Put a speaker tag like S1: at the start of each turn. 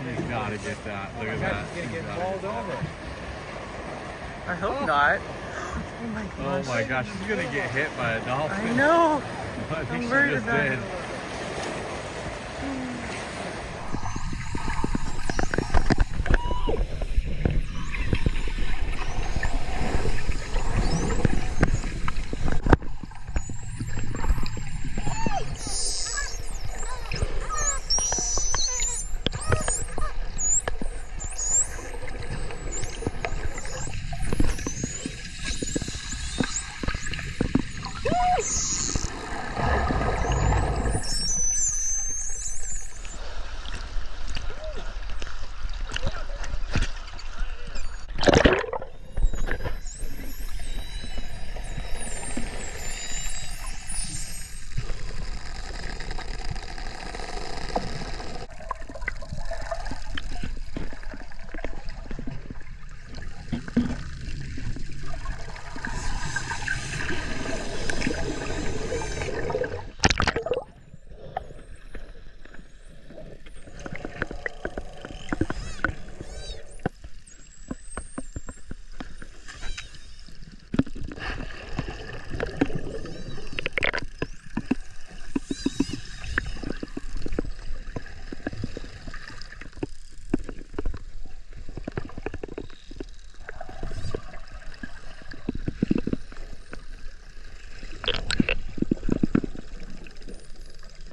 S1: She's got to get that. Look at that.
S2: She's gonna get balled over.
S3: I hope not. Oh my gosh.
S1: Oh my gosh, she's gonna get hit by a dolphin.
S3: I know.
S1: I think
S3: I'm
S1: she
S3: worried
S1: just
S3: about
S1: did.
S3: it.